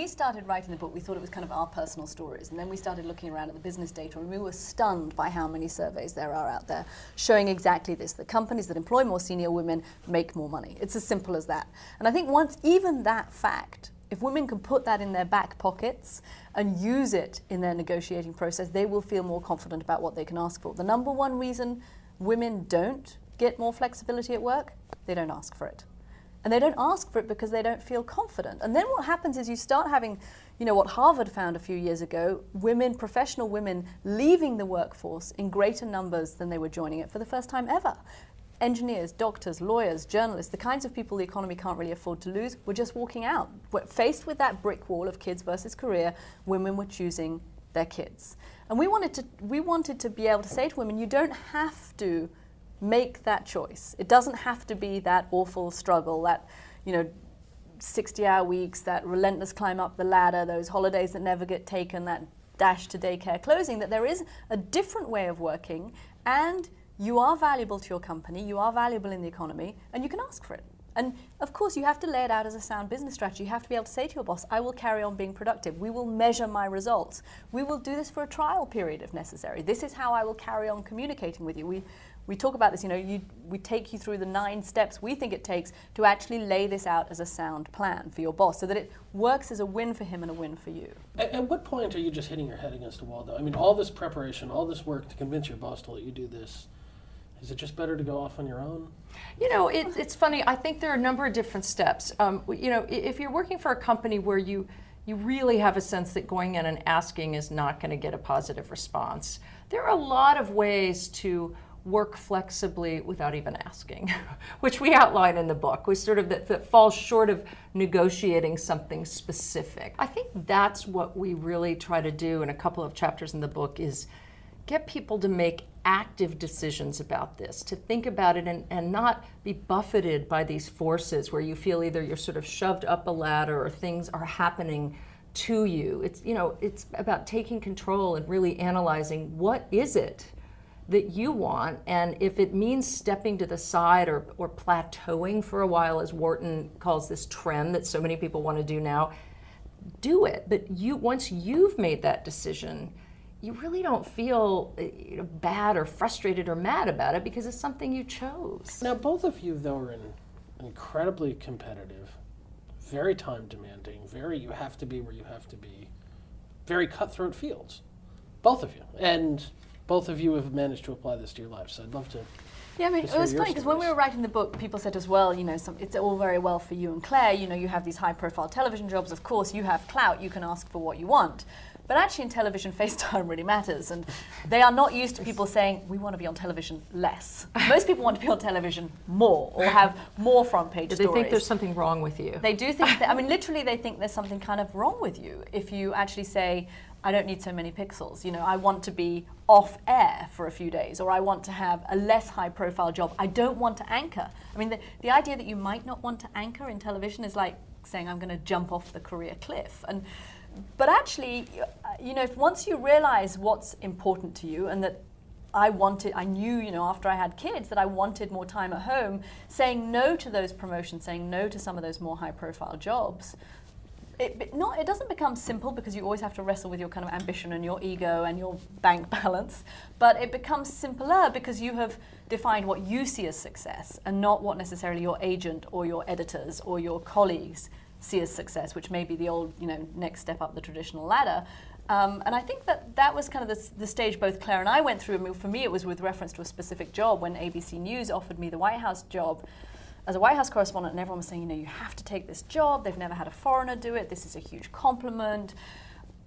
we started writing the book, we thought it was kind of our personal stories. And then we started looking around at the business data, and we were stunned by how many surveys there are out there showing exactly this, that companies that employ more senior women make more money. It's as simple as that. And I think once even that fact, if women can put that in their back pockets and use it in their negotiating process, they will feel more confident about what they can ask for. The number one reason women don't get more flexibility at work, they don't ask for it. And they don't ask for it because they don't feel confident. And then what happens is you start having, what Harvard found a few years ago, women, professional women, leaving the workforce in greater numbers than they were joining it for the first time ever. Engineers, doctors, lawyers, journalists, the kinds of people the economy can't really afford to lose, were just walking out. Faced with that brick wall of kids versus career, women were choosing their kids. And we wanted to be able to say to women, you don't have to make that choice. It doesn't have to be that awful struggle, that 60-hour weeks, that relentless climb up the ladder, those holidays that never get taken, that dash to daycare closing, that there is a different way of working, and you are valuable to your company, you are valuable in the economy, and you can ask for it. And of course, you have to lay it out as a sound business strategy. You have to be able to say to your boss, I will carry on being productive. We will measure my results. We will do this for a trial period if necessary. This is how I will carry on communicating with you. We talk about this, we take you through the 9 steps we think it takes to actually lay this out as a sound plan for your boss so that it works as a win for him and a win for you. At what point are you just hitting your head against a wall, though? I mean, all this preparation, all this work to convince your boss to let you do this, is it just better to go off on your own? It's funny. I think there are a number of different steps. If you're working for a company where you really have a sense that going in and asking is not going to get a positive response, there are a lot of ways to work flexibly without even asking, which we outline in the book. We sort of that falls short of negotiating something specific. I think that's what we really try to do in a couple of chapters in the book is get people to make active decisions about this, to think about it and not be buffeted by these forces where you feel either you're sort of shoved up a ladder or things are happening to you. It's about taking control and really analyzing what is it that you want, and if it means stepping to the side or plateauing for a while, as Wharton calls this trend that so many people want to do now, do it. But once you've made that decision, you really don't feel bad or frustrated or mad about it because it's something you chose. Now, both of you, though, are incredibly competitive, very time demanding, you have to be where you have to be, very cutthroat fields. Both of you. And both of you have managed to apply this to your lives, so I'd love to. Yeah, it was funny because when we were writing the book, people said as well, it's all very well for you and Claire, you have these high-profile television jobs, of course, you have clout, you can ask for what you want. But actually in television, face time really matters, and they are not used to people saying, we want to be on television less. Most people want to be on television more, or have more front-page stories. They think there's something wrong with you. They do think, literally they think there's something kind of wrong with you if you actually say, I don't need so many pixels. I want to be off air for a few days, or I want to have a less high profile job. I don't want to anchor. The idea that you might not want to anchor in television is like saying I'm going to jump off the career cliff. But actually, if once you realize what's important to you and that I knew, after I had kids that I wanted more time at home, saying no to those promotions, saying no to some of those more high profile jobs, it doesn't become simple because you always have to wrestle with your kind of ambition and your ego and your bank balance, but it becomes simpler because you have defined what you see as success and not what necessarily your agent or your editors or your colleagues see as success, which may be the old, next step up the traditional ladder. And I think that was kind of the stage both Claire and I went through. For me, it was with reference to a specific job when ABC News offered me the White House job as a White House correspondent, and everyone was saying, you have to take this job. They've never had a foreigner do it. This is a huge compliment.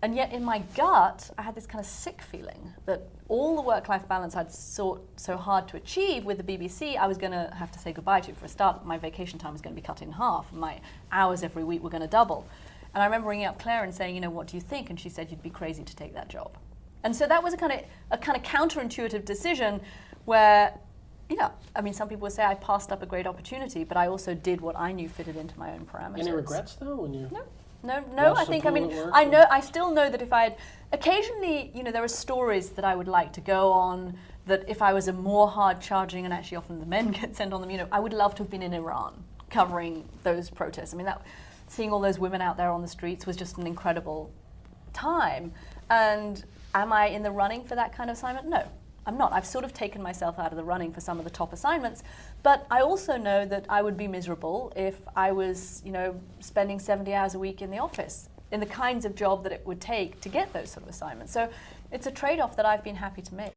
And yet in my gut, I had this kind of sick feeling that all the work-life balance I'd sought so hard to achieve with the BBC, I was going to have to say goodbye to. For a start, my vacation time was going to be cut in half. My hours every week were going to double. And I remember ringing up Claire and saying, what do you think? And she said, you'd be crazy to take that job. And so that was a kind of counterintuitive decision where, some people would say I passed up a great opportunity, but I also did what I knew fitted into my own parameters. Any regrets, though, when you... No. I still know that if I had, occasionally, there are stories that I would like to go on, that if I was a more hard charging, and actually often the men get sent on them, I would love to have been in Iran covering those protests. seeing all those women out there on the streets was just an incredible time. And am I in the running for that kind of assignment? No, I'm not. I've sort of taken myself out of the running for some of the top assignments, but I also know that I would be miserable if I was, spending 70 hours a week in the office in the kinds of job that it would take to get those sort of assignments. So it's a trade-off that I've been happy to make.